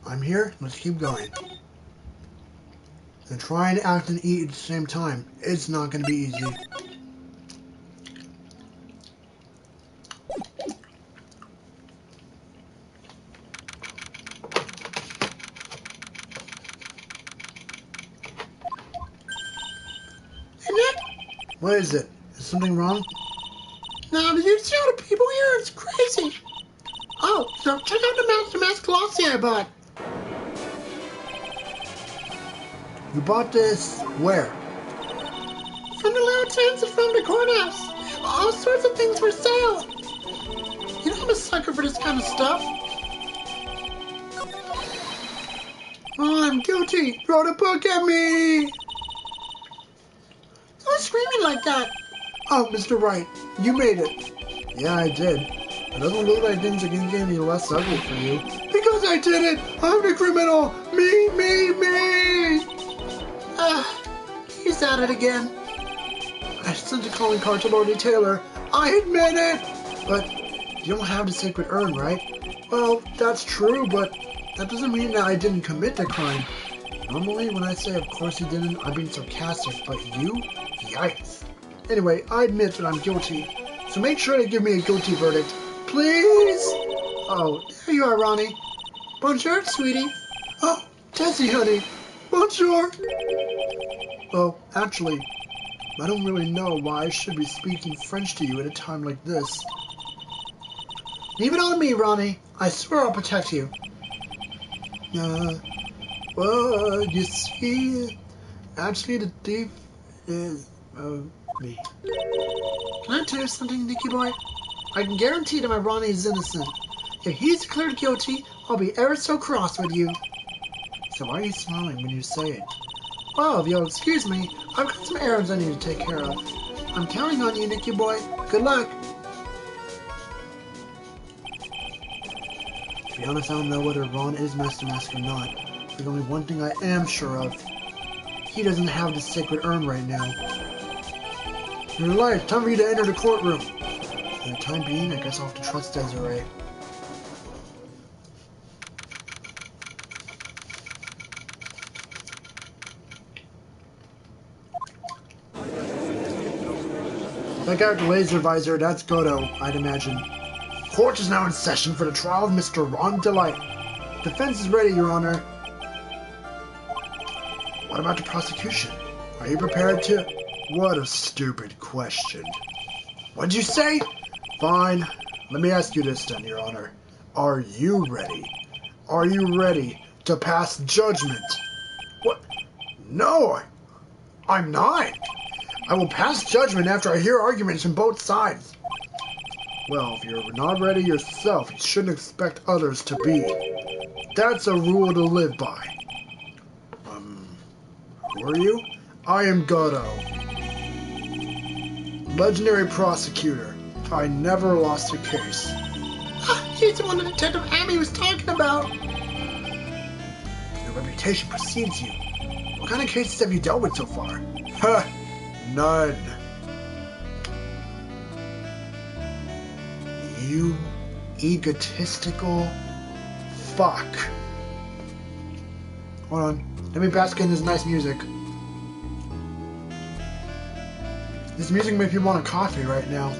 I'm here. Let's keep going. And try and act and eat at the same time. It's not going to be easy. Hey, Nick? What is it? Is something wrong? No, did you see all the people here? It's crazy. Oh, so check out the Master Mask Glossy I bought. You bought this where? From the little tents from the courthouse. All sorts of things for sale. You know I'm a sucker for this kind of stuff. Oh, I'm guilty. Throw the book at me. Don't screaming like that. Oh, Mr. Wright, you made it. Yeah, I did. It doesn't look like things are getting any less ugly for you. Because I did it. I'm the criminal. Me. He's at it again. I sent a calling card to Lordy Taylor. I admit it. But you don't have the sacred urn, right? Well, that's true, but that doesn't mean that I didn't commit the crime. Normally, when I say of course you didn't, I'm being sarcastic, but you? Yikes. Anyway, I admit that I'm guilty. So make sure to give me a guilty verdict. Please? Oh, there you are, Ronnie. Bonjour, sweetie. Oh, Tessie, honey. Bonjour. Well, actually, I don't really know why I should be speaking French to you at a time like this. Leave it on me, Ronnie. I swear I'll protect you. Well, you see, actually the thief is, me. Can I tell you something, Nicky boy? I can guarantee that my Ronnie is innocent. If he's declared guilty, I'll be ever so cross with you. So why are you smiling when you say it? Well, if you'll excuse me, I've got some errands I need to take care of. I'm counting on you, Nicky boy. Good luck. To be honest, I don't know whether Ron is Master Mask or not. There's only one thing I am sure of. He doesn't have the sacred urn right now. You're right. Time for you to enter the courtroom. For the time being, I guess I'll have to trust Desiree. Check out the laser visor. That's Godot, I'd imagine. Court is now in session for the trial of Mr. Ron Delight. Defense is ready, Your Honor. What about the prosecution? Are you prepared to... What a stupid question. What'd you say? Fine. Let me ask you this then, Your Honor. Are you ready? Are you ready to pass judgment? What? No, I'm not. I will pass judgment after I hear arguments from both sides. Well, if you're not ready yourself, you shouldn't expect others to be. That's a rule to live by. Who are you? I am Godot. Legendary prosecutor. I never lost a case. He's the one that Detective Amy was talking about. Your reputation precedes you. What kind of cases have you dealt with so far? Huh, none. You egotistical fuck. Hold on. Let me bask in this nice music. This music makes me want a coffee right now.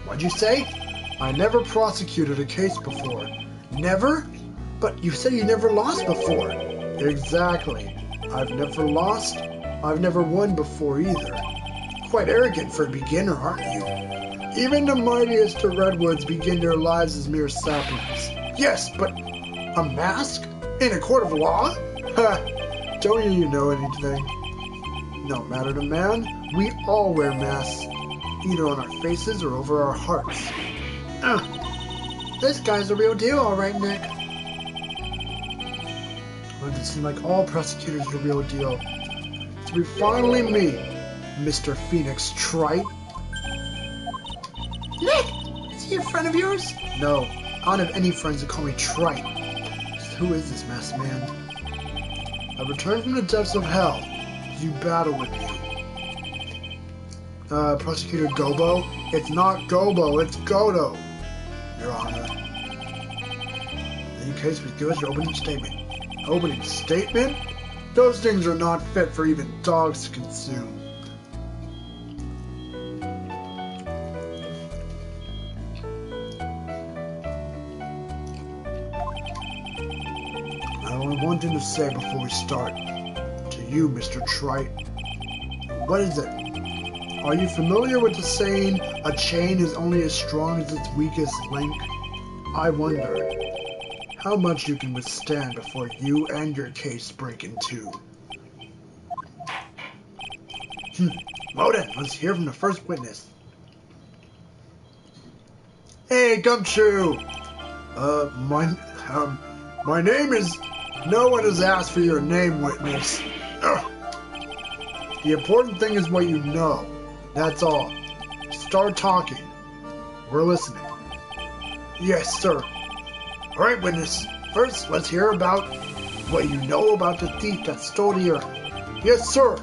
What'd you say? I never prosecuted a case before. Never? But you said you never lost before. Exactly. I've never lost. I've never won before either. Quite arrogant for a beginner, aren't you? Even the mightiest of redwoods begin their lives as mere saplings. Yes, but a mask? In a court of law? Ha! Don't you know anything? No matter the man, we all wear masks, either on our faces or over our hearts. This guy's the real deal, all right, Nick. Well, it seems like all prosecutors are the real deal. To be finally me, Mr. Phoenix Trite. Nick! Is he a friend of yours? No, I don't have any friends that call me Trite. Just who is this masked man? I returned from the depths of hell to do battle with you. Prosecutor Gobo? It's not Gobo, it's Godot, Your Honor. In any case, please give us your opening statement. Opening statement? Those things are not fit for even dogs to consume. I only have one thing to say before we start. To you, Mr. Trite. What is it? Are you familiar with the saying, a chain is only as strong as its weakest link? I wonder how much you can withstand before you and your case break in two. Well then, let's hear from the first witness. Hey, Gumshoe! My name is... No one has asked for your name, witness. Ugh. The important thing is what you know. That's all. Start talking. We're listening. Yes, sir. Alright, witness. First, let's hear about what you know about the thief that stole the urn. Yes, sir.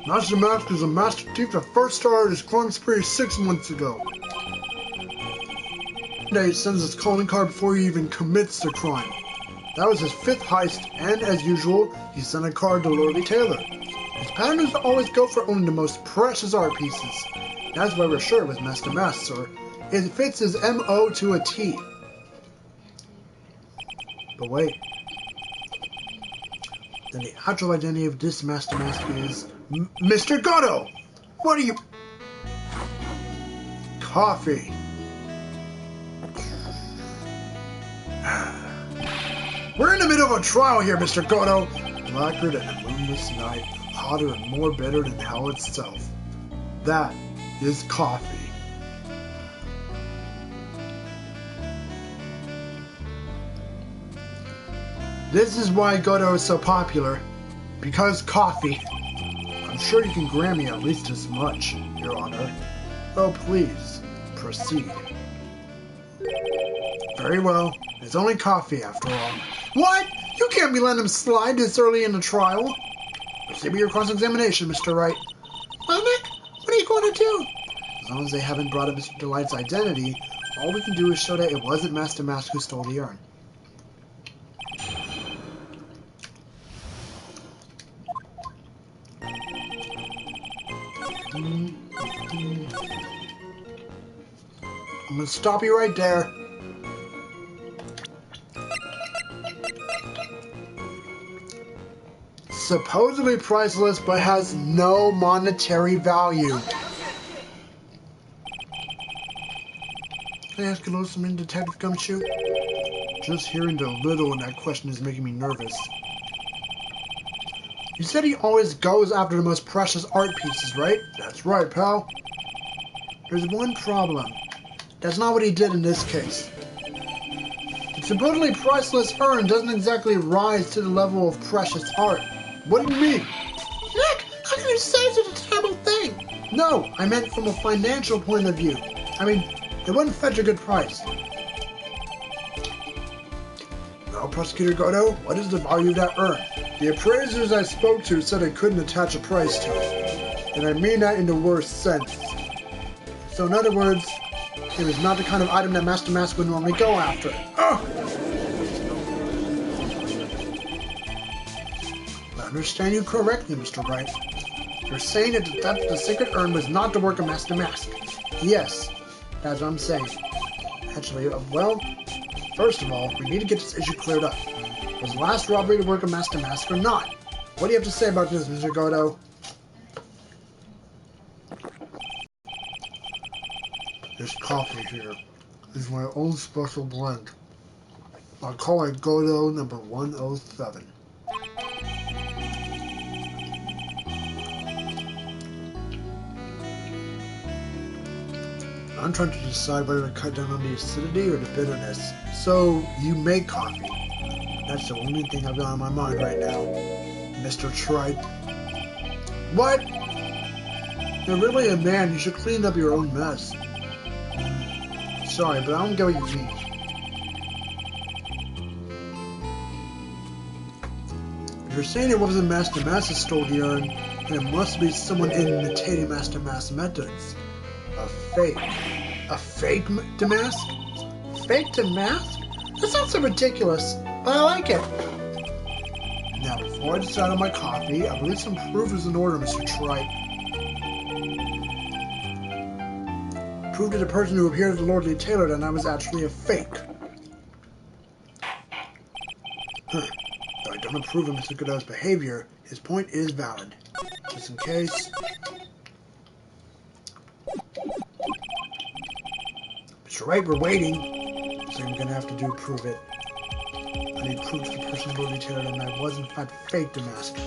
Master Mask is a master thief that first started his crime spree 6 months ago. He sends his calling card before he even commits the crime. That was his 5th heist, and as usual, he sent a card to Lordy Taylor. His pattern is to always go for only the most precious art pieces. That's why we're sure it was Master Mask, sir. It fits his MO to a T. But wait. Then the actual identity of this Master Mask is... Mr. Godot! What are you... Coffee. We're in the middle of a trial here, Mr. Godot. Blacker than a moonless night, hotter and more bitter than hell itself. That is coffee. This is why Godot is so popular. Because coffee. I'm sure you can grant me at least as much, Your Honor. Oh, please, proceed. Very well. It's only coffee, after all. What? You can't be letting him slide this early in the trial. Proceed with your cross-examination, Mr. Wright. Well, Nick, what are you going to do? As long as they haven't brought up Mr. Delight's identity, all we can do is show that it wasn't Master Mask who stole the urn. I'm gonna stop you right there. Supposedly priceless, but has no monetary value. Can I ask a little something, Detective Gumshoe? Just hearing the little in that question is making me nervous. You said he always goes after the most precious art pieces, right? That's right, pal. There's one problem. That's not what he did in this case. The supposedly priceless urn doesn't exactly rise to the level of precious art. What do you mean? Nick, how can you say such a terrible thing? No, I meant from a financial point of view. I mean, it wouldn't fetch a good price. Now, Prosecutor Godot, what is the value of that urn? The appraisers I spoke to said I couldn't attach a price to it. And I mean that in the worst sense. So in other words, it was not the kind of item that Master Mask would normally go after. I understand you correctly, Mr. Wright. You're saying that the theft of the sacred urn was not the work of Master Mask. Yes, that's what I'm saying. Actually, well, first of all, we need to get this issue cleared up. Was the last robbery the work of Master Mask or not? What do you have to say about this, Mr. Godot? This coffee here is my own special blend. I'll call it Godot number 107. I'm trying to decide whether to cut down on the acidity or the bitterness. So, you make coffee. That's the only thing I've got on my mind right now, Mr. Trite. What? You're really a man. You should clean up your own mess. Sorry, but I don't get what you mean. If you're saying it wasn't Master Mask that stole the urn, There must be someone imitating Master Mask methods. A fake. A fake demask? Fake demask? That sounds so ridiculous, but I like it. Now, before I decide on my coffee, I believe some proof is in order, Mr. Tripe. Prove to the person who appeared as the Lordly Tailor that I was actually a fake. Though I don't approve of Mr. Godot's behavior, his point is valid. Just in case. Mr. Wright, we're waiting. So I'm gonna have to prove it. I need proof to the person who Lordly Tailor that I was in fact fake demask.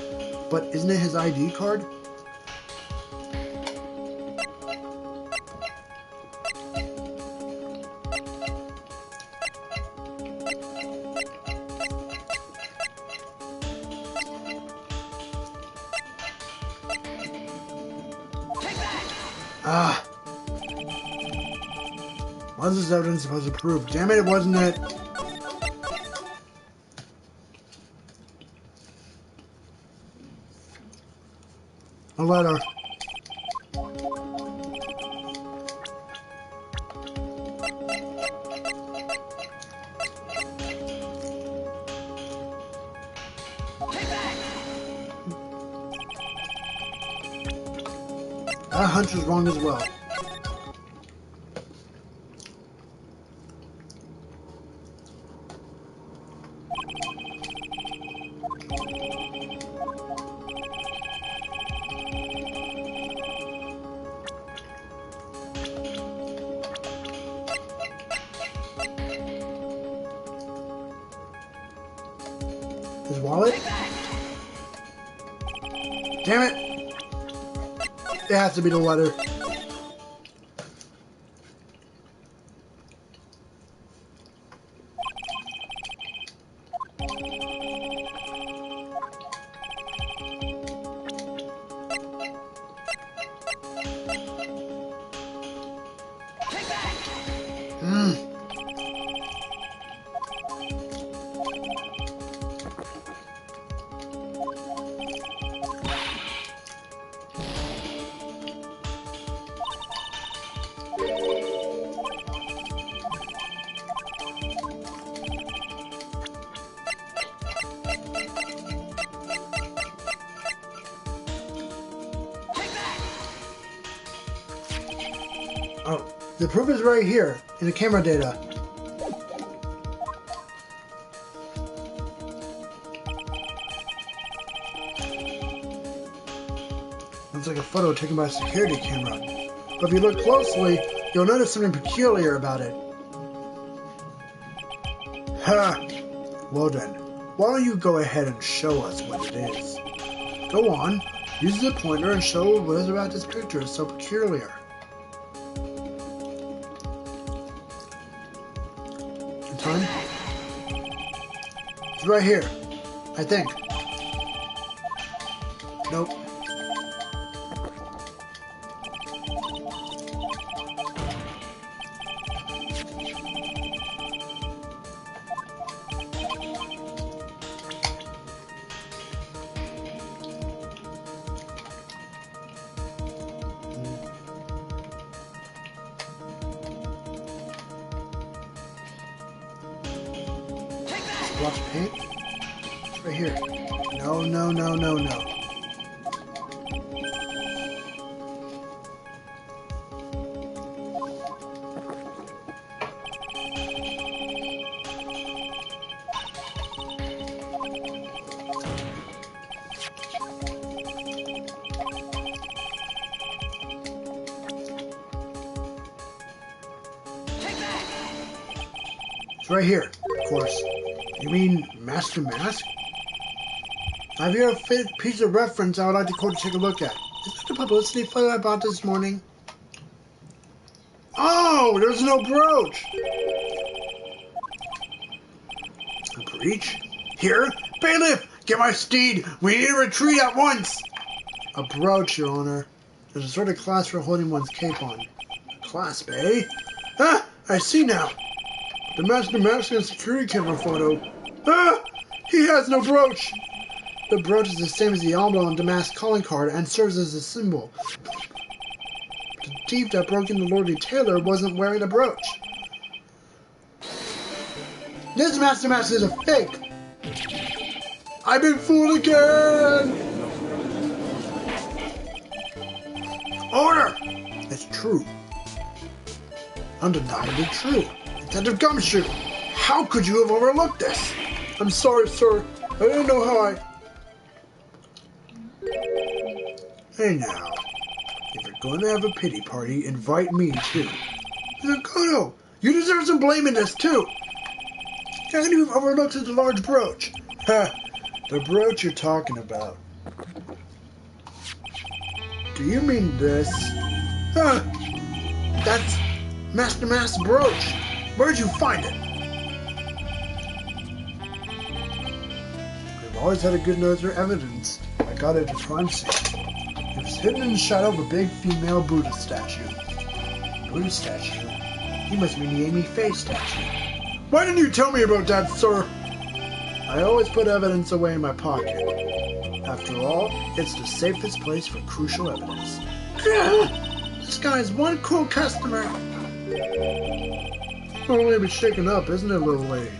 But isn't it his ID card? Ah! What's this evidence supposed to prove? Damn it, wasn't it? A letter. That hunch was wrong as well. His wallet? Damn it! It has to be the letter. Oh, the proof is right here in the camera data. Looks like a photo taken by a security camera. But if you look closely, you'll notice something peculiar about it. Ha! Well then, why don't you go ahead and show us what it is? Go on, use the pointer and show what is about this picture is so peculiar. Time? It's right here, I think. Nope. Splotch of paint? It's right here. No, no, no, no, no. It's right here, of course. You mean Master Mask? I have here a piece of reference I would like the court to take a look at. Is that the publicity photo I bought this morning? Oh, there's no brooch! A breach? Here? Bailiff! Get my steed! We need to retreat at once! A brooch, Your Honor. There's a sort of clasp for holding one's cape on. A clasp, eh? Ah! I see now! The Master Mask in a security camera photo. Ah! He has no brooch! The brooch is the same as the emblem on Damask's calling card and serves as a symbol. The thief that broke into Lordly Taylor wasn't wearing a brooch. This Master Mask is a fake! I've been fooled again! Order! It's true. Undeniably true. Detective Gumshoe, how could you have overlooked this? I'm sorry, sir. I didn't know how I... Hey now, if you're going to have a pity party, invite me too. Godot, you deserve some blame in this too. How can you have overlooked such a large brooch? Ha, the brooch you're talking about. Do you mean this? Huh, that's Master Mask's brooch. Where'd you find it? We've always had a good nose for evidence. I got it at a crime scene. It was hidden in the shadow of a big female Buddha statue. Buddha statue? You must mean the Amy Faye statue. Why didn't you tell me about that, sir? I always put evidence away in my pocket. After all, it's the safest place for crucial evidence. This guy's one cool customer. Well, maybe shaken up, isn't it, little lady?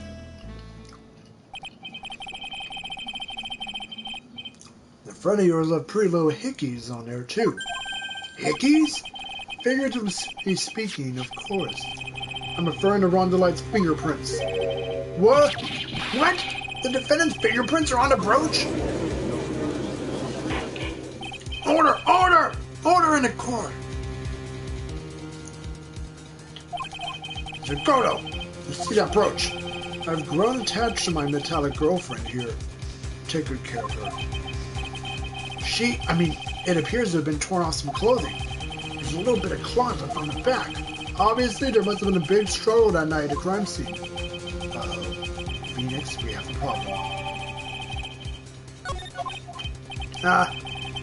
The friend of yours left pretty little hickeys on there, too. Hickeys? Figuratively speaking, of course. I'm referring to Rondelight's fingerprints. What? What? The defendant's fingerprints are on the brooch? Order! Order! Order in the court! Godot, you see that brooch? I've grown attached to my metallic girlfriend here. Take good care of her. It appears to have been torn off some clothing. There's a little bit of cloth on the back. Obviously, there must have been a big struggle that night at the crime scene. Phoenix, we have a problem.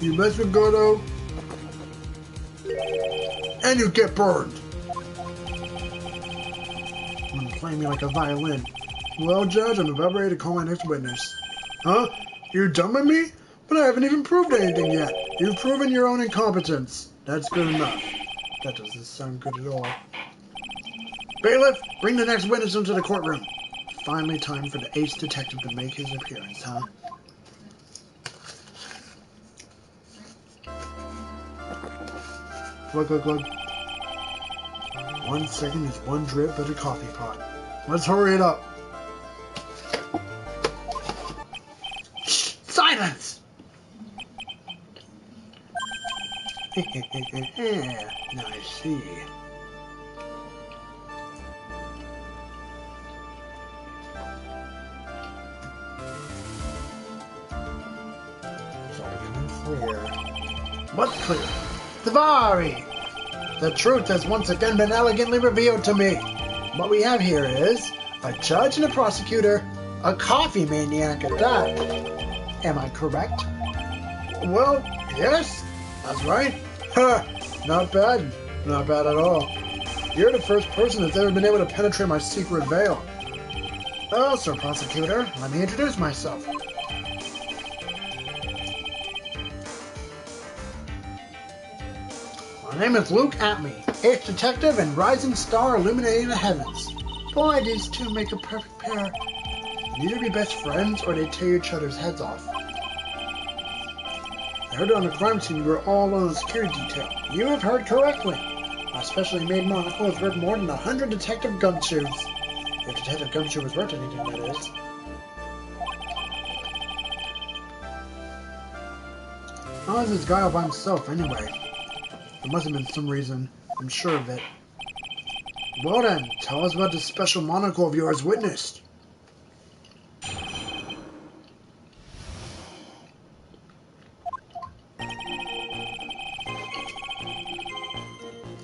You mess with Godot, and you get burned. Playing me like a violin. Well, Judge, I'm about ready to call my next witness. Huh? You're done with me? But I haven't even proved anything yet. You've proven your own incompetence. That's good enough. That doesn't sound good at all. Bailiff, bring the next witness into the courtroom. Finally time for the ace detective to make his appearance, huh? Glug, glug, glug. 1 second is one drip at a coffee pot. Let's hurry it up. Shh! Silence! Now I see. It's all getting clear. What's clear? Davari! The truth has once again been elegantly revealed to me. What we have here is a judge and a prosecutor, a coffee maniac at that. Am I correct? Well, yes, that's right. Ha! Not bad. Not bad at all. You're the first person that's ever been able to penetrate my secret veil. Well, Sir Prosecutor, let me introduce myself. My name is Luke Atme, ace detective and rising star illuminating the heavens. Boy, these two make a perfect pair. They'd either be best friends or they'd tear each other's heads off. I heard on the crime scene you were all on a security detail. You have heard correctly. My specially made monocle is worth more than 100 detective gumshoes. If Detective Gumshoe was worth anything, that is. How is this guy all by himself, anyway? There must have been some reason. I'm sure of it. Well then, tell us what this special monocle of yours witnessed.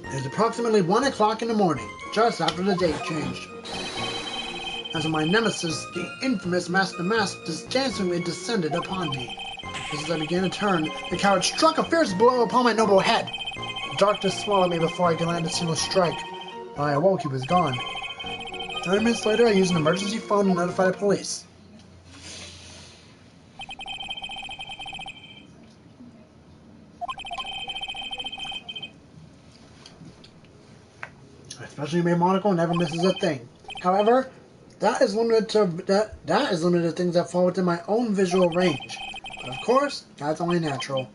It is approximately 1 o'clock in the morning, just after the date changed. As my nemesis, the infamous Master Mask, distancingly descended upon me. Just as I began to turn, the coward struck a fierce blow upon my noble head. The darkness swallowed me before I could land a single strike. When I awoke, he was gone. 9 minutes later, I used an emergency phone to notify the police. Especially my monocle never misses a thing. However, that is limited to things that fall within my own visual range. But of course, that's only natural.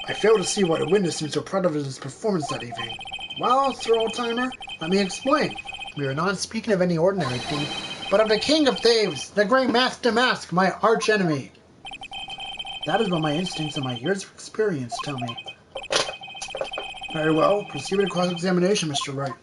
I fail to see why the witness seems so proud of his performance that evening. Well, Sir Old-Timer, let me explain. We are not speaking of any ordinary thief, but of the King of Thieves, the Great Master Mask, my arch-enemy. That is what my instincts and my years of experience tell me. Very well, proceed with the cross-examination, Mr. Wright.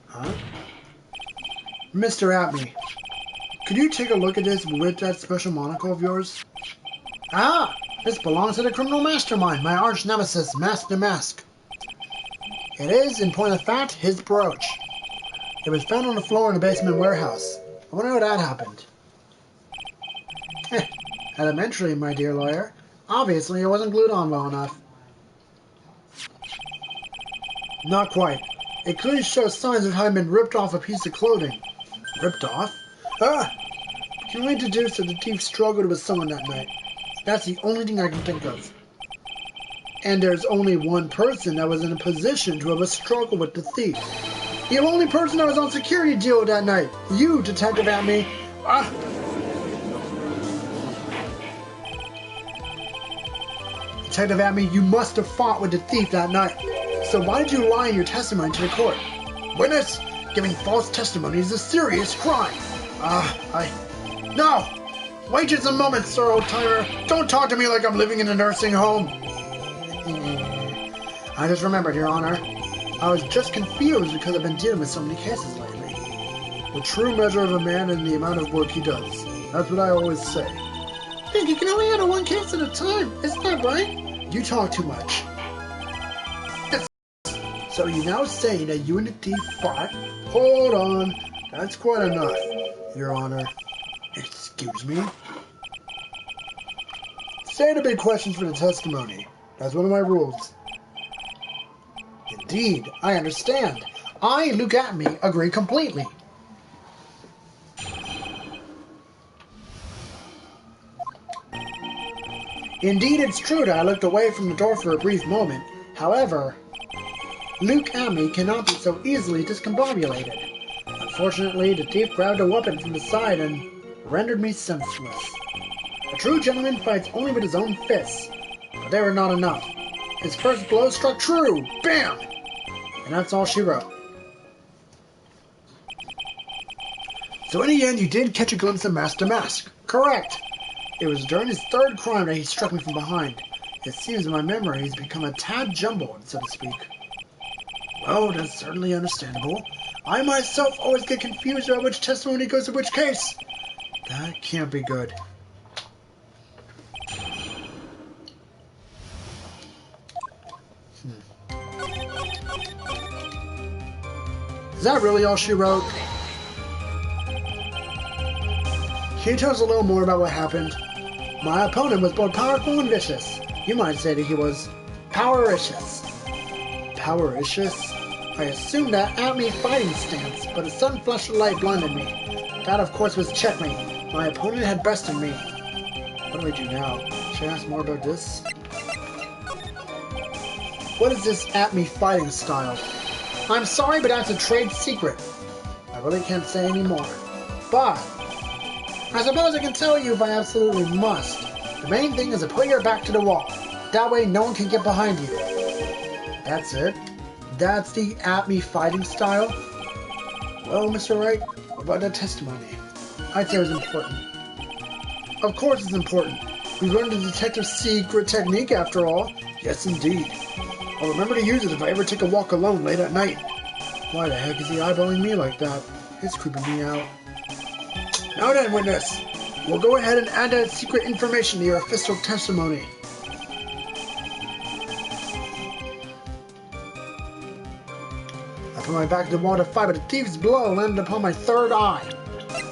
Huh? Mr. Atme, could you take a look at this with that special monocle of yours? Ah! This belongs to the criminal mastermind, my arch nemesis, Master Mask. It is, in point of fact, his brooch. It was found on the floor in the basement warehouse. I wonder how that happened. Elementary, my dear lawyer. Obviously, it wasn't glued on well enough. Not quite. It clearly shows signs of having been ripped off a piece of clothing. Ripped off? Ah! Can we deduce that the thief struggled with someone that night? That's the only thing I can think of. And there's only one person that was in a position to have a struggle with the thief. The only person that was on security duty that night. You, Detective Atme. Ah! Detective Atme, you must have fought with the thief that night. So why did you lie in your testimony to the court? Witness, giving false testimony is a serious crime. No! Wait just a moment, Sir Old-Timer. Don't talk to me like I'm living in a nursing home. I just remembered, Your Honor. I was just confused because I've been dealing with so many cases lately. The true measure of a man is the amount of work he does. That's what I always say. I think you can only handle one case at a time. Isn't that right? You talk too much. So you're now saying that you and the thief fought? Hold on. That's quite enough, Your Honor. Excuse me? Say the big questions for the testimony. That's one of my rules. Indeed, I understand. I, Luke Atme, agree completely. Indeed, it's true that I looked away from the door for a brief moment. However, Luke Atme cannot be so easily discombobulated. Unfortunately, the thief grabbed a weapon from the side and rendered me senseless. A true gentleman fights only with his own fists, but they were not enough. His first blow struck true. Bam! And that's all she wrote. So in the end, you did catch a glimpse of Master Mask. Correct. It was during his third crime that he struck me from behind. It seems my memory has become a tad jumbled, so to speak. Well, that's certainly understandable. I myself always get confused about which testimony goes to which case. That can't be good. Is that really all she wrote? Can you tell us a little more about what happened? My opponent was both powerful and vicious. You might say that he was powericious. Powericious? I assumed that Atme fighting stance, but a sudden flash of light blinded me. That, of course, was checkmate. My opponent had bested me. What do we do now? Should I ask more about this? What is this Atme fighting style? I'm sorry, but that's a trade secret. I really can't say any more. But I suppose I can tell you if I absolutely must. The main thing is to put your back to the wall. That way no one can get behind you. That's it? That's the Atme fighting style? Well, Mr. Wright, what about that testimony? I'd say it was important. Of course it's important. We learned the detective's secret technique after all. Yes, indeed. I'll remember to use it if I ever take a walk alone late at night. Why the heck is he eyeballing me like that? It's creeping me out. Now then, witness. We'll go ahead and add that secret information to your official testimony. I put my back to the wall to fight, but a thief's blow landed upon my third eye.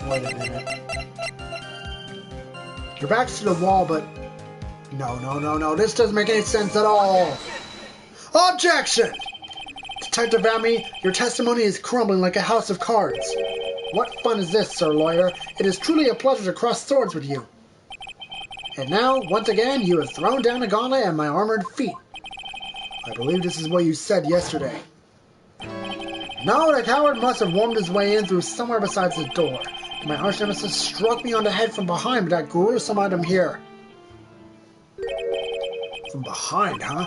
Wait a minute. Your back's to the wall, but... No. This doesn't make any sense at all. Objection! Detective Amy, your testimony is crumbling like a house of cards. What fun is this, Sir Lawyer? It is truly a pleasure to cross swords with you. And now, once again, you have thrown down a gauntlet at my armored feet. I believe this is what you said yesterday. No, the coward must have wormed his way in through somewhere besides the door. My arch nemesis struck me on the head from behind with that gruesome item here. From behind, huh?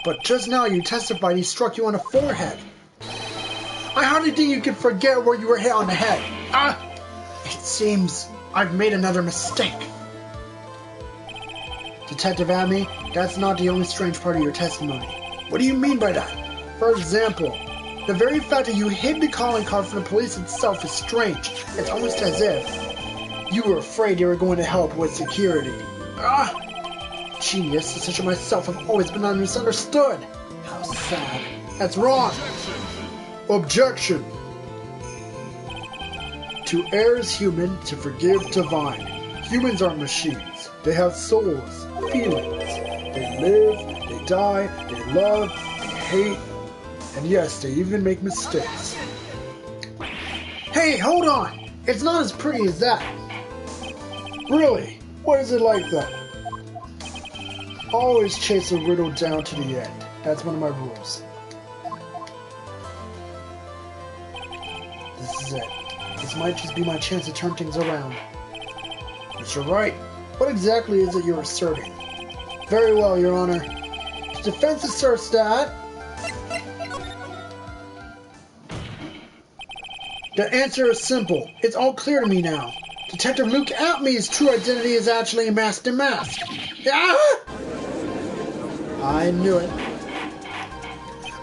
But just now you testified he struck you on the forehead. I hardly think you can forget where you were hit on the head. It seems I've made another mistake. Detective Amy, that's not the only strange part of your testimony. What do you mean by that? For example, the very fact that you hid the calling card from the police itself is strange. It's almost as if you were afraid you were going to help with security. Genius, such as myself have always been misunderstood. How sad. That's wrong. Objection. To err is human, to forgive divine. Humans aren't machines. They have souls, feelings. They live, they die, they love, they hate, and yes, they even make mistakes. Hey, hold on! It's not as pretty as that. Really? What is it like that? Always chase a riddle down to the end. That's one of my rules. This is it. This might just be my chance to turn things around. Mr. Wright, what exactly is it you're asserting? Very well, Your Honor. The defense asserts that... The answer is simple. It's all clear to me now. Detective Luke Atmey's true identity is actually Master Mask. I knew it.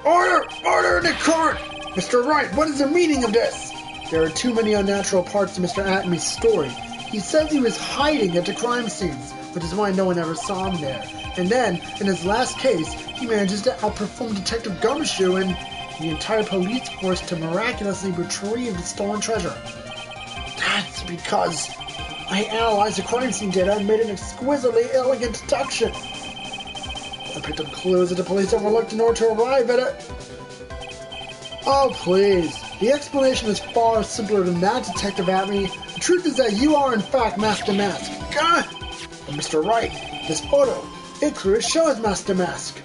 Order! Order in the court! Mr. Wright, what is the meaning of this? There are too many unnatural parts to Mr. Atmey's story. He says he was hiding at the crime scenes, which is why no one ever saw him there. And then, in his last case, he manages to outperform Detective Gumshoe and the entire police force to miraculously retrieve the stolen treasure. That's because I analyzed the crime scene data and made an exquisitely elegant deduction. I picked up clues that the police overlooked in order to arrive at it. Oh, please. The explanation is far simpler than that, Detective Atmey. The truth is that you are, in fact, Master Mask. God! But Mr. Wright, this photo, it clearly shows Master Mask.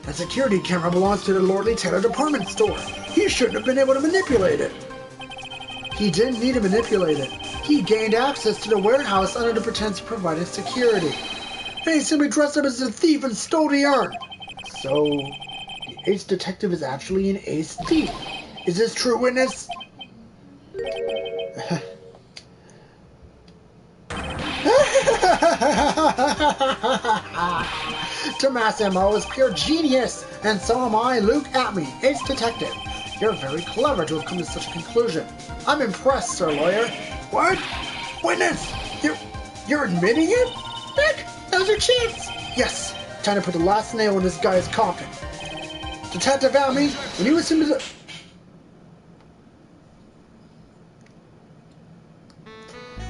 That security camera belongs to the Lordly Taylor department store. He shouldn't have been able to manipulate it. He didn't need to manipulate it. He gained access to the warehouse under the pretense of providing security. And he simply dressed up as a thief and stole the urn. So, the ace detective is actually an ace thief. Is this true, witness? Tommaso is pure genius, and so am I, Luke Atmey, ace detective. You're very clever to have come to such a conclusion. I'm impressed, Sir Lawyer. What? Witness? You're admitting it? Nick, now's your chance. Yes, time to put the last nail in this guy's coffin. Detective Atmey, when you assumed the...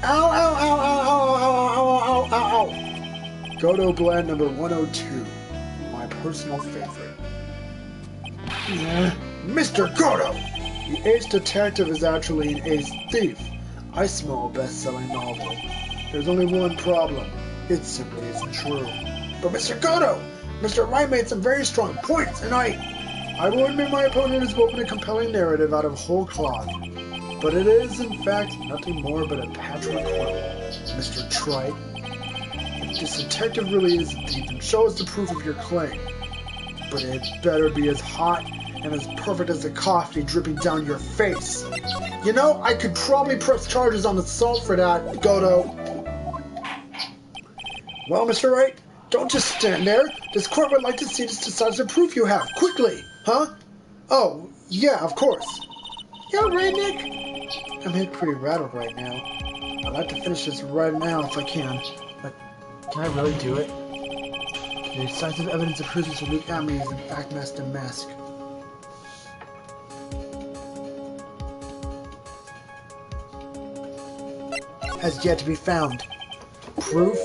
Ow, ow, ow, ow, ow, ow, ow, ow, ow, ow. Godot blend number 102. My personal favorite. Mr. Godot! The ace detective is actually an ace thief. I smell a best-selling novel. There's only one problem. It simply isn't true. But Mr. Godot! Mr. Wright made some very strong points, and I will admit my opponent has woven a compelling narrative out of whole cloth. But it is, in fact, nothing more but a patchwork quilt, Mr. Trite. If this detective really is a thief, then show us the proof of your claim. But it better be as hot and as perfect as the coffee dripping down your face. You know, I could probably press charges on assault for that, Godot. Well, Mr. Wright, don't just stand there. This court would like to see this decisive proof you have. Quickly! Huh? Oh, yeah, of course. Yeah, right, Nick? I'm hit pretty rattled right now. I'd like to finish this right now if I can. But can I really do it? The decisive evidence that proves Mr. Luke Atmey is in fact Master Mask. Has yet to be found. Proof?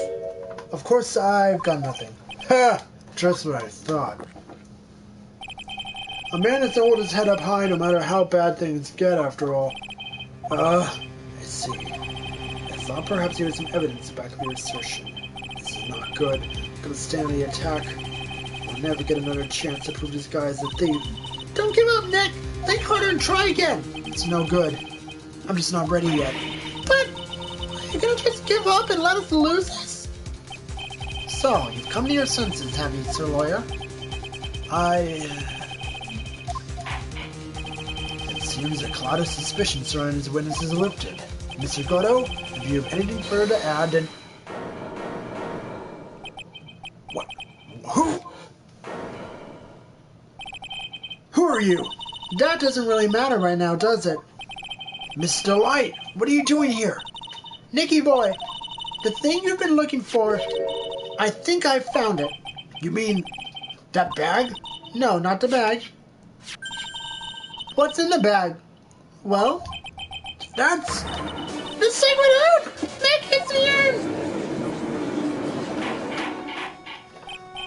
Of course I've got nothing. Ha! Just what I thought. A man has to hold his head up high no matter how bad things get, after all. I see. I thought perhaps you had some evidence to back up your assertion. This is not good. I'm gonna stand the attack. I'll never get another chance to prove this guy is a thief. Don't give up, Nick! Think harder and try again! It's no good. I'm just not ready yet. But you're gonna just give up and let us lose this? So, you've come to your senses, have you, Sir Lawyer? It seems a cloud of suspicion surrounding his witnesses is lifted. Mr. Godot, if you have anything further to add, then... What? Who are you? That doesn't really matter right now, does it? Mr. Light, what are you doing here? Nicky boy, the thing you've been looking for, I think I found it. You mean that bag? No, not the bag. What's in the bag? Well, that's... the sacred herb! Nick, it's the urn!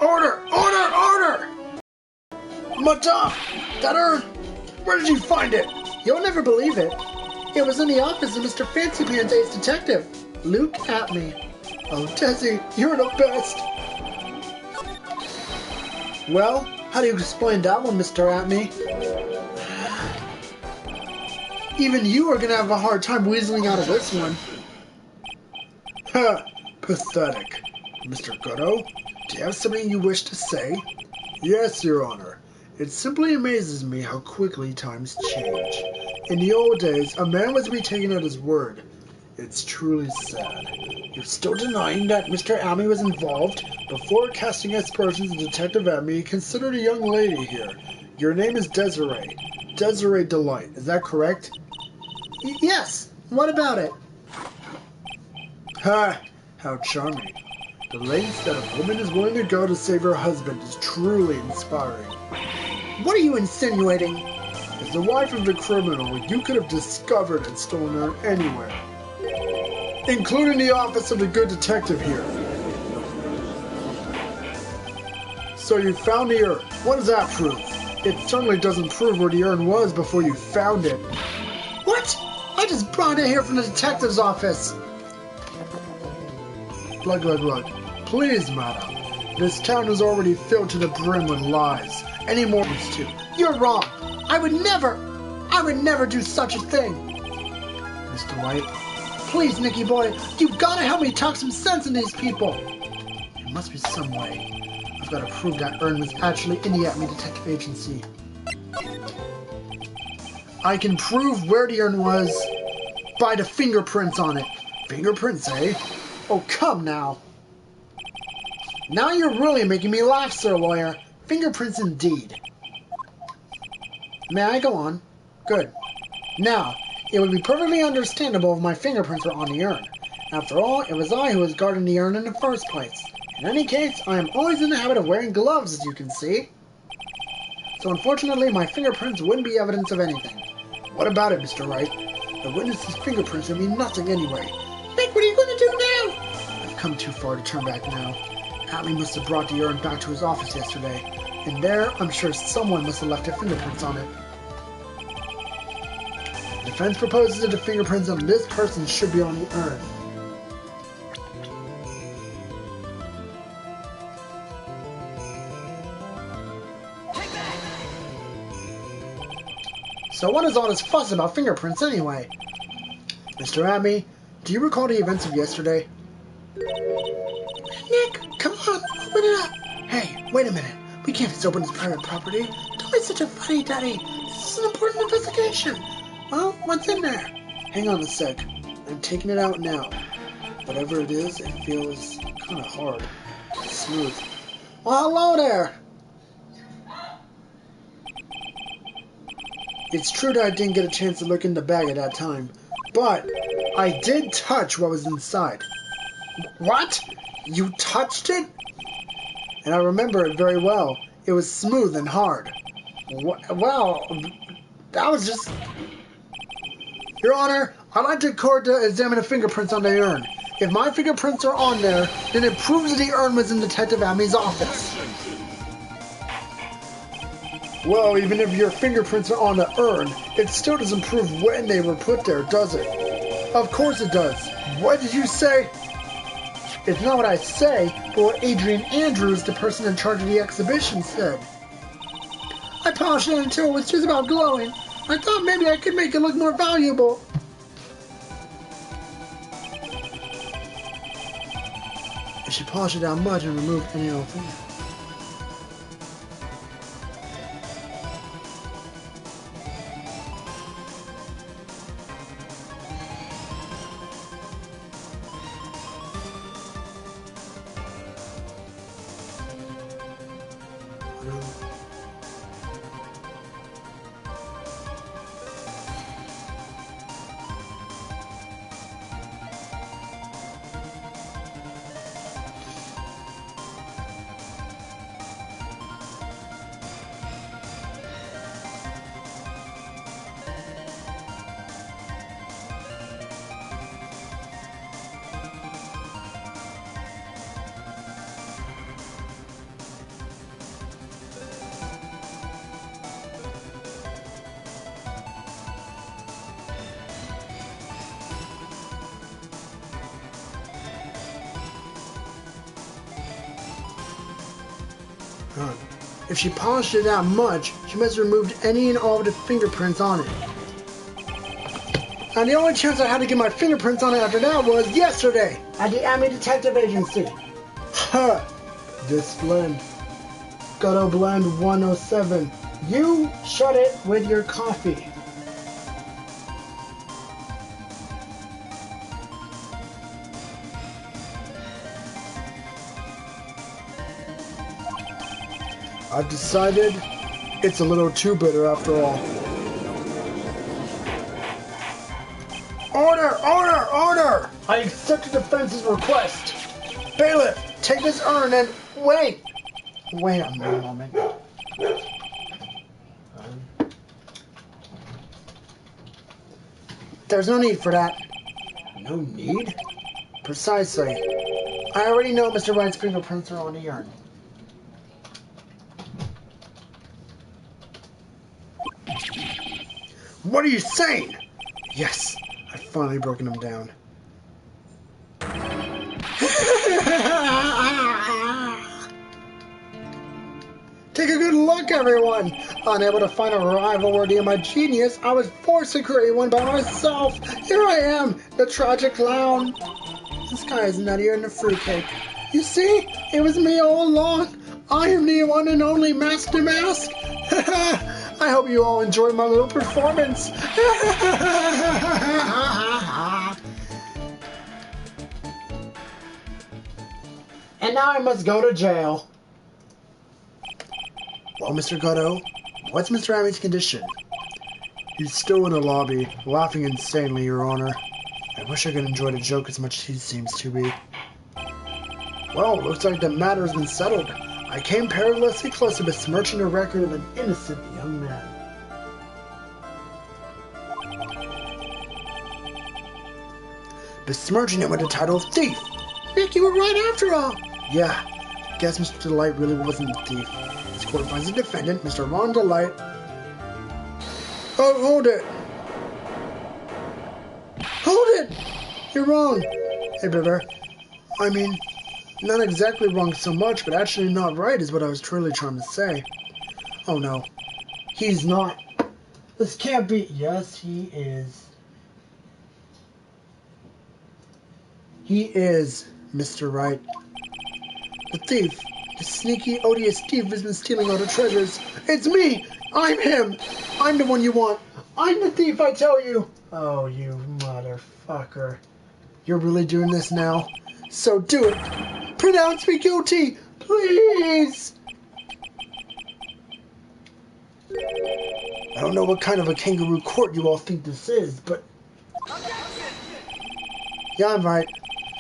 Order! Order! Order! Madame! That urn! Where did you find it? You'll never believe it. It was in the office of Mr. Fancy Pants Ace Detective, Luke Atme. Oh, Desi, you're the best! Well, how do you explain that one, Mr. Atme? Even you are gonna have a hard time weaseling out of this one. Ha! Pathetic. Mr. Godot, do you have something you wish to say? Yes, Your Honor. It simply amazes me how quickly times change. In the old days, a man was to be taken at his word. It's truly sad. You're still denying that Mr. Atme was involved? Before casting aspersions on Detective Atme, consider the young lady here. Your name is Desiree. Desiree Delight, is that correct? Yes. What about it? Ha! How charming. The lengths that a woman is willing to go to save her husband is truly inspiring. What are you insinuating? As the wife of the criminal, you could have discovered and stolen her anywhere, including the office of the good detective here. So you found the urn. What does that prove? It certainly doesn't prove where the urn was before you found it. What? I just brought it here from the detective's office. Look. Please, madam. This town is already filled to the brim with lies. Any more is too. You're wrong. I would never do such a thing. Mr. White? Please, Nicky boy, you've gotta help me talk some sense in these people. There must be some way. I've got to prove that urn was actually in the Atme Detective Agency. I can prove where the urn was by the fingerprints on it. Fingerprints, eh? Oh, come now. Now you're really making me laugh, Sir Lawyer. Fingerprints indeed. May I go on? Good. Now, it would be perfectly understandable if my fingerprints were on the urn. After all, it was I who was guarding the urn in the first place. In any case, I am always in the habit of wearing gloves, as you can see. So unfortunately, my fingerprints wouldn't be evidence of anything. What about it, Mr. Wright? The witness's fingerprints would mean nothing anyway. Nick, what are you going to do now? I've come too far to turn back now. Atme must have brought the urn back to his office yesterday. And there, I'm sure someone must have left their fingerprints on it. The defense proposes that the fingerprints of this person should be on the urn. So what is all this fuss about fingerprints anyway? Mr. Atme, do you recall the events of yesterday? Nick, come on, open it up. Hey, wait a minute. We can't just open this private property. Don't be such a funny daddy. This is an important investigation. Well, what's in there? Hang on a sec. I'm taking it out now. Whatever it is, it feels kind of hard. Smooth. Well, hello there! It's true that I didn't get a chance to look in the bag at that time, but I did touch what was inside. What? You touched it? And I remember it very well. It was smooth and hard. Well, that was just... Your Honor, I'd like the court to examine the fingerprints on the urn. If my fingerprints are on there, then it proves that the urn was in Detective Atme's office. Well, even if your fingerprints are on the urn, it still doesn't prove when they were put there, does it? Of course it does. What did you say? It's not what I say, but what Adrian Andrews, the person in charge of the exhibition, said. I polished it until it was just about glowing. I thought maybe I could make it look more valuable. If she polished it down much and removed any old thing. If she polished it that much, she must have removed any and all of the fingerprints on it. And the only chance I had to get my fingerprints on it after that was yesterday at the Army Detective Agency. Ha! This blend. Godot Blend 107. You shut it with your coffee. I've decided it's a little too bitter after all. Order! Order! Order! I accept the defense's request. Bailiff, take this urn and wait! Wait a moment. There's no need for that. No need? Precisely. I already know Mr. Wright's fingerprints are on the urn. What are you saying? Yes, I've finally broken them down. Take a good look, everyone! Unable to find a rival worthy of my genius, I was forced to create one by myself. Here I am, the tragic clown. This guy is nuttier than a fruitcake. You see, it was me all along. I am the one and only Master Mask. I hope you all enjoyed my little performance. And now I must go to jail. Well, Mr. Godot, what's Mr. Amy's condition? He's still in the lobby, laughing insanely, Your Honor. I wish I could enjoy the joke as much as he seems to be. Well, looks like the matter has been settled. I came perilously close to besmirching the record of an innocent young man. Besmirching him with the title of thief! Nick, you were right after all! Yeah, guess Mr. Delight really wasn't the thief. This court finds the defendant, Mr. Ron Delight. Oh, hold it! Hold it! You're wrong! Hey, brother. I mean, not exactly wrong so much, but actually not right is what I was truly trying to say. Oh no. He's not. This can't be. Yes, he is. He is, Mr. Wright. The thief. The sneaky, odious thief has been stealing all the treasures. It's me! I'm him! I'm the one you want. I'm the thief, I tell you! Oh, you motherfucker. You're really doing this now? So do it! Pronounce me guilty! Please! I don't know what kind of a kangaroo court you all think this is, but... Yeah, I'm right.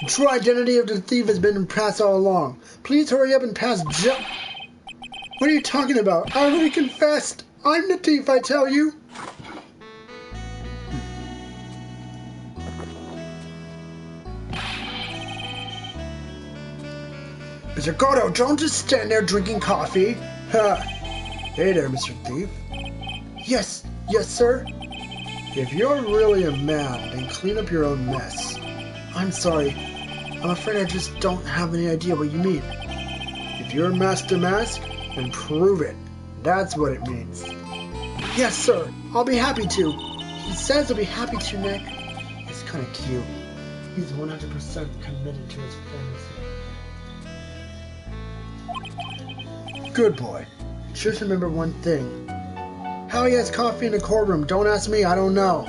The true identity of the thief has been passed all along. Please hurry up and pass What are you talking about? I already confessed! I'm the thief, I tell you! Mr. Godot, don't just stand there drinking coffee. Ha! Hey there, Mr. Thief. Yes, sir. If you're really a man, then clean up your own mess. I'm sorry. I'm afraid I just don't have any idea what you mean. If you're Master Mask, then prove it. That's what it means. Yes, sir. I'll be happy to. He says he'll be happy to, Nick. It's kind of cute. He's 100% committed to his fantasy. Good boy. Just remember one thing. How he has coffee in the courtroom, don't ask me, I don't know.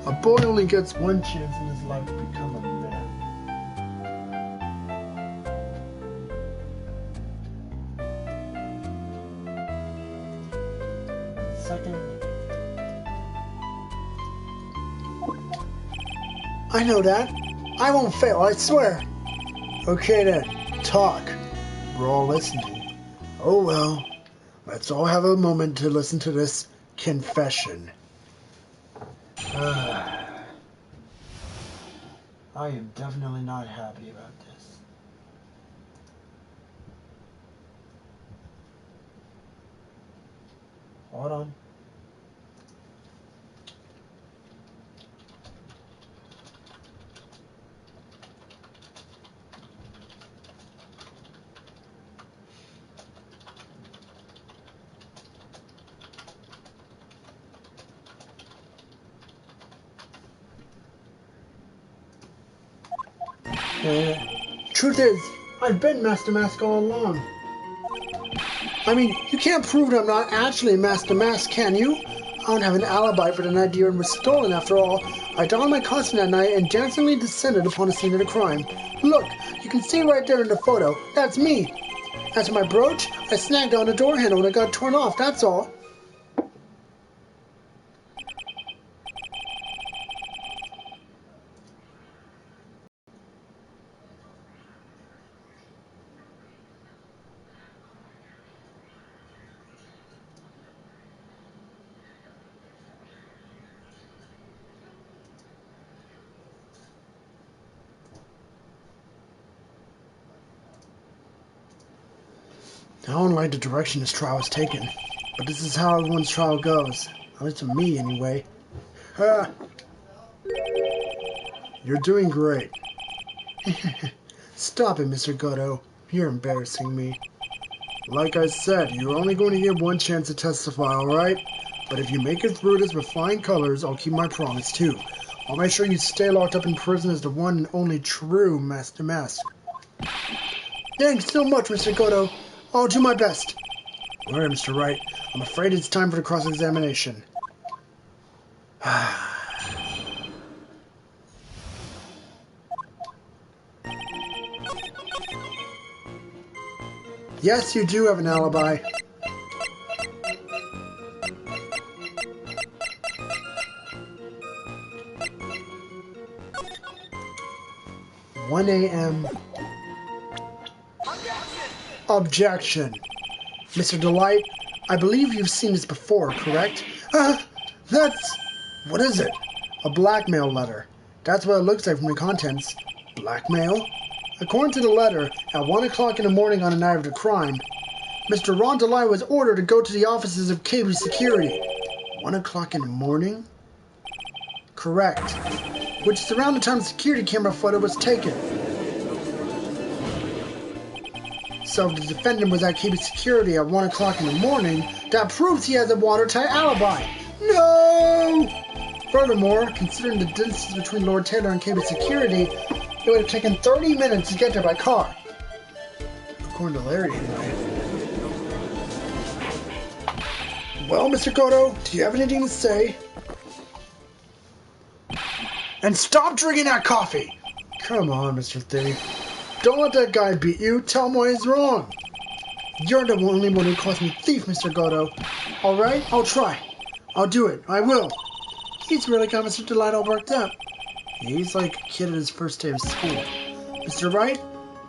A boy only gets one chance in his life to become a man. Second. I know that. I won't fail, I swear. Okay then, talk. We're all listening. Oh well, let's all have a moment to listen to this confession. I am definitely not happy about this. Hold on. Truth is, I've been Master Mask all along. I mean, you can't prove that I'm not actually Master Mask, can you? I don't have an alibi for the night the urn was stolen after all. I donned my costume that night and dancingly descended upon the scene of the crime. Look, you can see right there in the photo. That's me. As for my brooch, I snagged on the door handle when it got torn off, that's all. I don't like the direction this trial is taken, but this is how everyone's trial goes. At least to me, anyway. Ha! You're doing great. Stop it, Mr. Godot. You're embarrassing me. Like I said, you're only going to get one chance to testify, alright? But if you make it through this with flying colors, I'll keep my promise too. I'll make sure you stay locked up in prison as the one and only true Master Mask. Thanks so much, Mr. Godot. I'll do my best. Alright, Mr. Wright. I'm afraid it's time for the cross-examination. Yes, you do have an alibi. "1 a.m. Objection. Mr. Delight, I believe you've seen this before, correct? That's... What is it? A blackmail letter. That's what it looks like from the contents. Blackmail? According to the letter, at 1 o'clock in the morning on the night of the crime, Mr. Ron Delight was ordered to go to the offices of KB Security. 1 o'clock in the morning? Correct. Which is around the time the security camera photo was taken. So if the defendant was at KB Security at 1 o'clock in the morning, that proves he has a watertight alibi. No! Furthermore, considering the distance between Lord Taylor and KB Security, it would have taken 30 minutes to get there by car. According to Larry, anyway. Well, Mr. Godot, do you have anything to say? And stop drinking that coffee! Come on, Mr. Thief. Don't let that guy beat you. Tell him why he's wrong. You're the only one who calls me thief, Mr. Godot. All right, I'll try. I'll do it. I will. He's really got Mr. Delight all worked up. He's like a kid at his first day of school. Mr. Wright,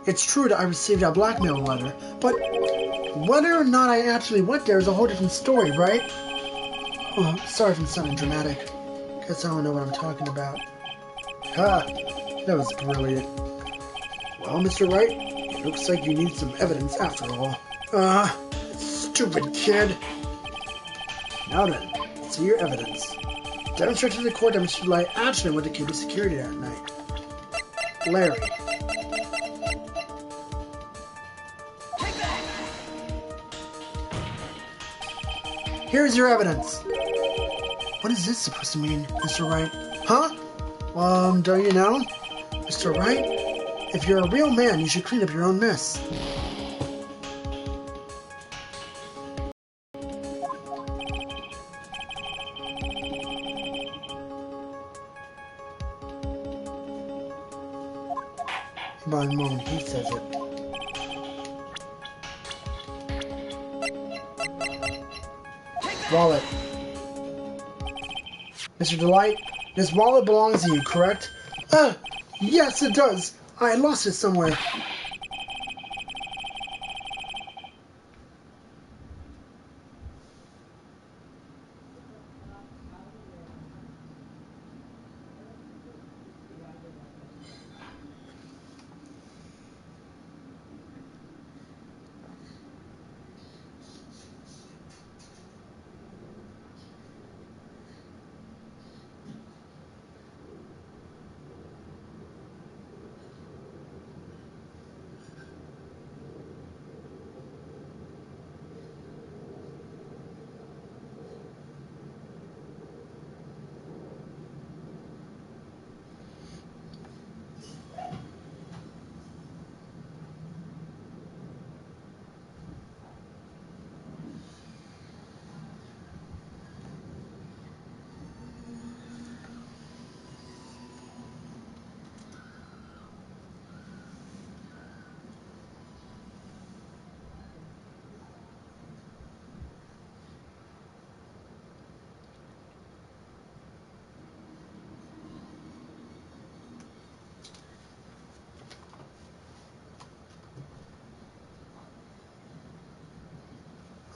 it's true that I received a blackmail letter, but whether or not I actually went there is a whole different story, right? Oh, sorry for sounding dramatic. Guess I don't know what I'm talking about. Ha! That was brilliant. Well, Mr. Wright, it looks like you need some evidence after all. stupid kid. Now then, see your evidence. Demonstrate to the court that Mr. Delight actually went to keep his security that night. Larry. Here's your evidence. What is this supposed to mean, Mr. Wright? Huh? Don't you know? Mr. Wright, if you're a real man, you should clean up your own mess. By the moment he says it. Wallet. Mr. Delight, this wallet belongs to you, correct? Yes it does. I lost it somewhere.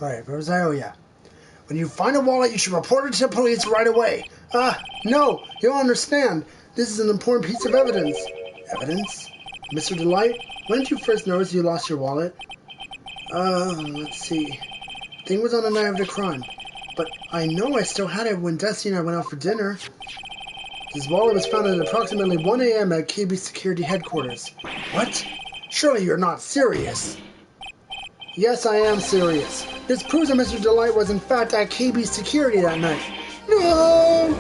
Alright, where was I? Oh, yeah. When you find a wallet, you should report it to the police right away. No, you don't understand. This is an important piece of evidence. Evidence? Mr. Delight, when did you first notice you lost your wallet? Let's see. Thing was on the night of the crime. But I know I still had it when Destiny and I went out for dinner. This wallet was found at approximately 1 a.m. at KB Security Headquarters. What? Surely you're not serious. Yes, I am serious. This proves that Mr. Delight was in fact at KB Security that night. No!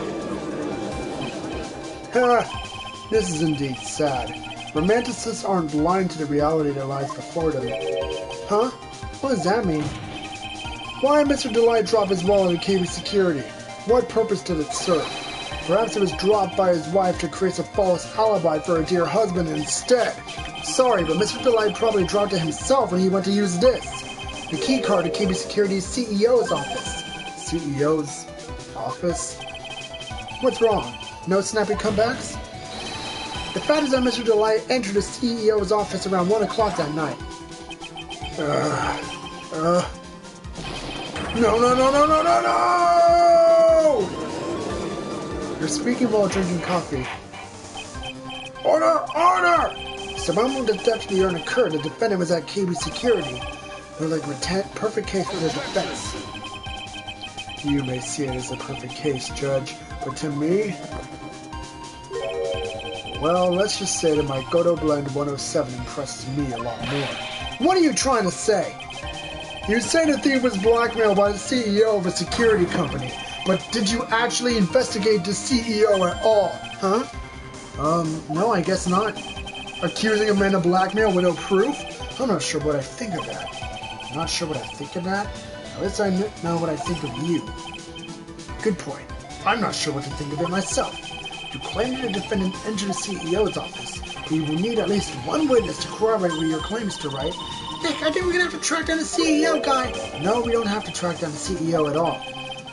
This is indeed sad. Romanticists aren't blind to the reality that lies before them. Huh? What does that mean? Why did Mr. Delight drop his wallet at KB Security? What purpose did it serve? Perhaps it was dropped by his wife to create a false alibi for her dear husband instead. Sorry, but Mr. Delight probably dropped it himself when he went to use this. The key card to KB Security's CEO's office. CEO's office? What's wrong? No snappy comebacks? The fact is that Mr. Delight entered the CEO's office around 1 o'clock that night. No! You're speaking while drinking coffee. Order! So when the theft of the urn occurred, the defendant was at KB Security. It was like a perfect case for the defense. You may see it as a perfect case, Judge, but to me... Well, let's just say that my Godot Blend 107 impresses me a lot more. What are you trying to say? You say the thief was blackmailed by the CEO of a security company, but did you actually investigate the CEO at all, huh? No, I guess not. Accusing a man of blackmail with no proof? I'm not sure what I think of that. I'm not sure what I think of that? At least I know what I think of you. Good point. I'm not sure what to think of it myself. You claim that the defendant entered the CEO's office, but you will need at least one witness to corroborate what your claim is to, right? Nick, I think we're gonna have to track down the CEO guy. No, we don't have to track down the CEO at all.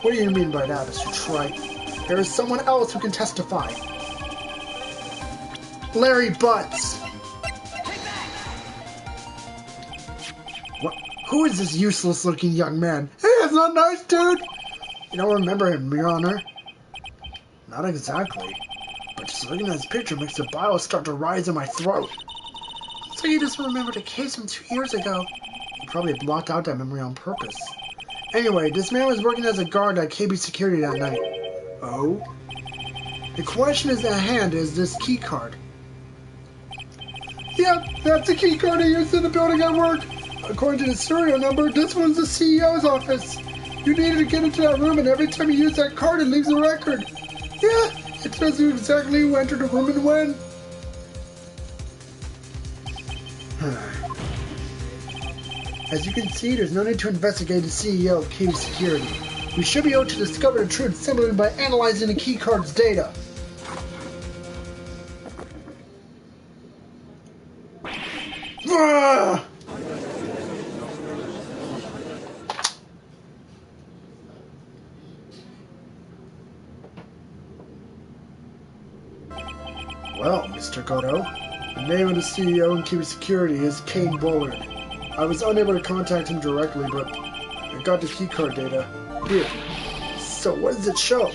What do you mean by that, Mr. Trite? There is someone else who can testify. Larry Butts. What? Who is this useless-looking young man? Hey, that's not nice, dude. You don't remember him, Your Honor? Not exactly. But just looking at his picture makes the bile start to rise in my throat. So you just remember the case from 2 years ago. You probably blocked out that memory on purpose. Anyway, this man was working as a guard at KB Security that night. Oh? The question is at hand is this key card. Yep, that's the key card I used in the building I work. According to the serial number, this one's the CEO's office. You needed to get into that room, and every time you use that card, it leaves a record. Yeah, it tells you exactly who entered the room and when. As you can see, there's no need to investigate the CEO of KB Security. We should be able to discover the truth simply by analyzing the keycard's data. Well, Mr. Godot, the name of the CEO in KB Security is Kane Bullard. I was unable to contact him directly, but I got the keycard data. Here. So what does it show?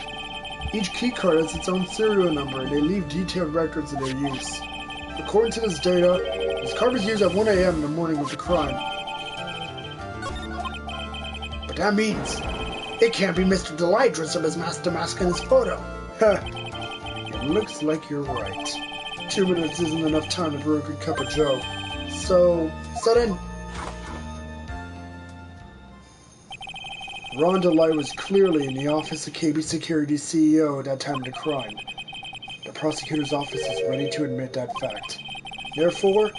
Each keycard has its own serial number, and they leave detailed records of their use. According to this data, this card was used at 1 a.m. in the morning of the crime. But that means it can't be Mr. Delight dressed up as Master Mask in his photo. Heh. It looks like you're right. 2 minutes isn't enough time to brew a good cup of joe. So then... Ron Delight was clearly in the office of KB Security's CEO at that time of the crime. The prosecutor's office is ready to admit that fact. Therefore,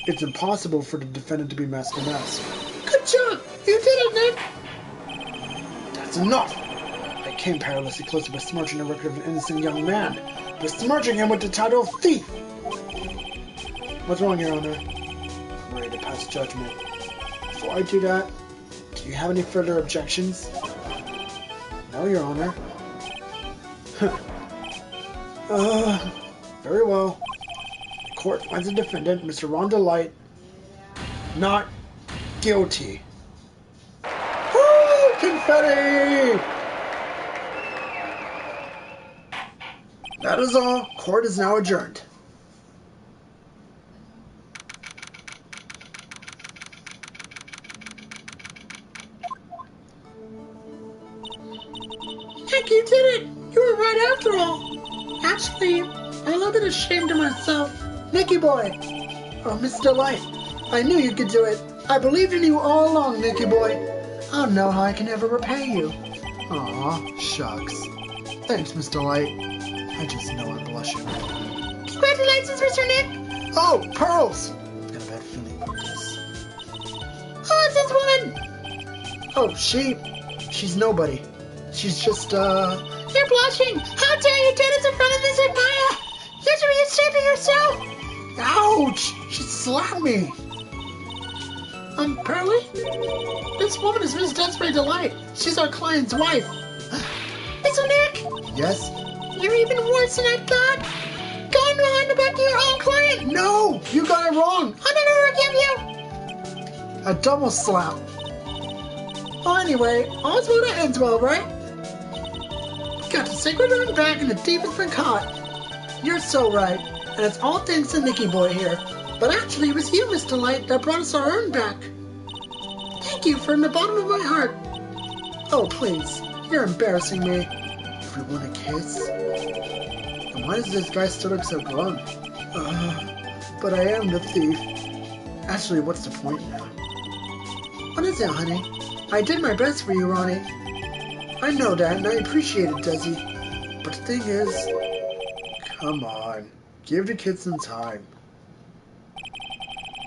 it's impossible for the defendant to be Master Mask. Good job! You did it, Nick! That's enough! I came perilously close to besmirching the record of an innocent young man, besmirching him with the title of thief! What's wrong, Your Honor? I'm ready to pass judgment. Before I do that, do you have any further objections? No, Your Honor. Very well. The court finds the defendant, Mr. Ron Delight, not guilty. Woo! Confetti! That is all. Court is now adjourned. Heck, you did it! You were right after all! Actually, I'm a little bit ashamed of myself. Nicky boy! Oh, Miss Delight, I knew you could do it. I believed in you all along, Nicky boy. I don't know how I can ever repay you. Aw, shucks. Thanks, Miss Delight. I just know I'm blushing. Congratulations, Mr. Nick! Oh, pearls! I've got a bad feeling about this. Oh, it's this woman! Oh, she's nobody. She's just, You're blushing! How dare you do this in front of Miss Maya! You should be ashamed of yourself! Ouch! She slapped me! Pearly? This woman is Miss Desiree Delight. She's our client's wife. Mr. Nick? Yes? You're even worse than I thought! Going behind the back of your own client! No! You got it wrong! I'll never forgive you! A double slap. Well, anyway, all's well that ends well, right? Got the sacred urn back and the thief has been caught. You're so right, and it's all thanks to Nicky boy here. But actually, it was you, Mr. Light, that brought us our urn back. Thank you from the bottom of my heart. Oh, please, you're embarrassing me. If we want a kiss? And why does this guy still look so glum? But I am the thief. Actually, what's the point now? What is it, honey? I did my best for you, Ronnie. I know that, and I appreciate it, Desi. But the thing is... Come on. Give the kid some time.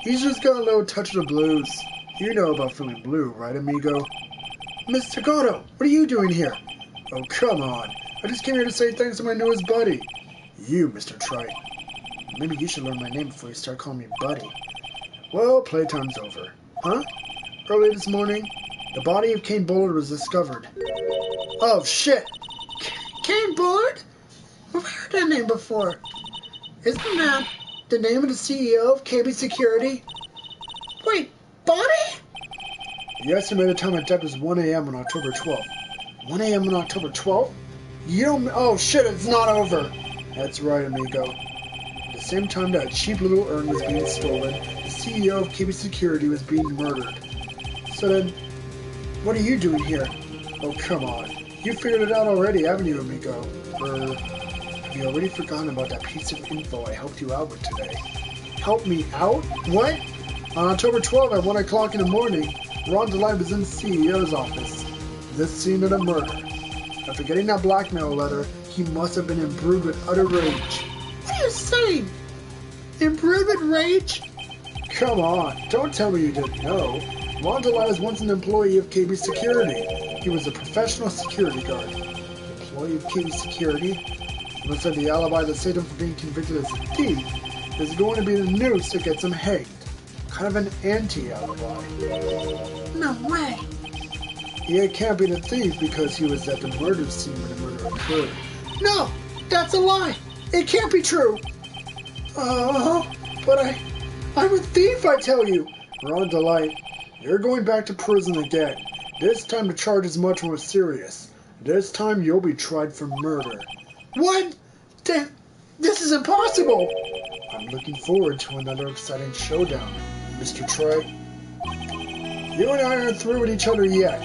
He's just got a little touch of the blues. You know about feeling blue, right, amigo? Mr. Godot, what are you doing here? Oh, come on. I just came here to say thanks to my newest buddy. You, Mr. Trite. Maybe you should learn my name before you start calling me Buddy. Well, playtime's over. Huh? Early this morning, the body of Kane Bullard was discovered. Oh, shit! Kane Bullard? I've heard that name before. Isn't that the name of the CEO of KB Security? Wait, body? The estimated time of death was 1 a.m. on October 12th. 1 a.m. on October 12th? You don't... Oh, shit, it's not over. That's right, amigo. At the same time that cheap little urn was being stolen, the CEO of KB Security was being murdered. So then, what are you doing here? Oh, come on. You figured it out already, haven't you, amigo? Or have you already forgotten about that piece of info I helped you out with today? Help me out? What? On October 12th at 1 o'clock in the morning, Ron DeLite was in the CEO's office. This scene of a murder. After getting that blackmail letter, he must have been imbued with utter rage. What are you saying? Imbued with rage? Come on, don't tell me you didn't know. Ron DeLite was once an employee of KB Security. He was a professional security guard. Employee of KB Security? Looks like the alibi that saved him from being convicted as a thief is going to be the noose that gets him hanged. Kind of an anti-alibi. No way. He can't be the thief because he was at the murder scene when the murder occurred. No, that's a lie. It can't be true. But I'm a thief, I tell you. Ron DeLite, you're going back to prison again. This time the charge is much more serious. This time you'll be tried for murder. What? Damn, this is impossible. I'm looking forward to another exciting showdown, Mr. Troy. You and I aren't through with each other yet.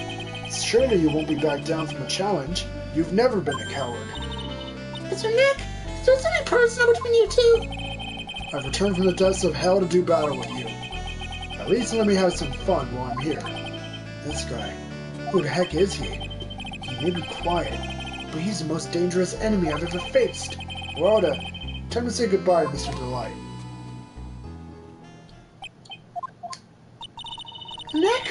Surely you won't be back down from a challenge. You've never been a coward. Mr. Nick, is there something personal between you two? I've returned from the depths of hell to do battle with you. At least let me have some fun while I'm here. This guy, who the heck is he? He may be quiet, but he's the most dangerous enemy I've ever faced. Well then, time to say goodbye, Mr. DeLite. Nick,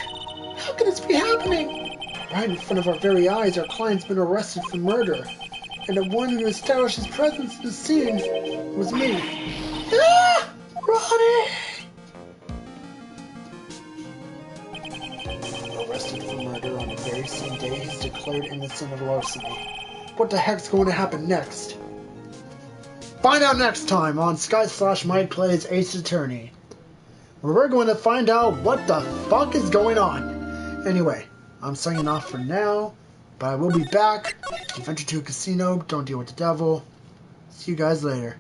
how could this be happening? Right in front of our very eyes, our client's been arrested for murder, and the one who established his presence in the scene was me. Ah! Ronnie! Arrested for murder on the very same day he's declared innocent of larceny. What the heck's going to happen next? Find out next time on Sky/Mike Plays Ace Attorney, where we're going to find out what the fuck is going on. Anyway, I'm signing off for now, but I will be back. If you venture to a casino, don't deal with the devil. See you guys later.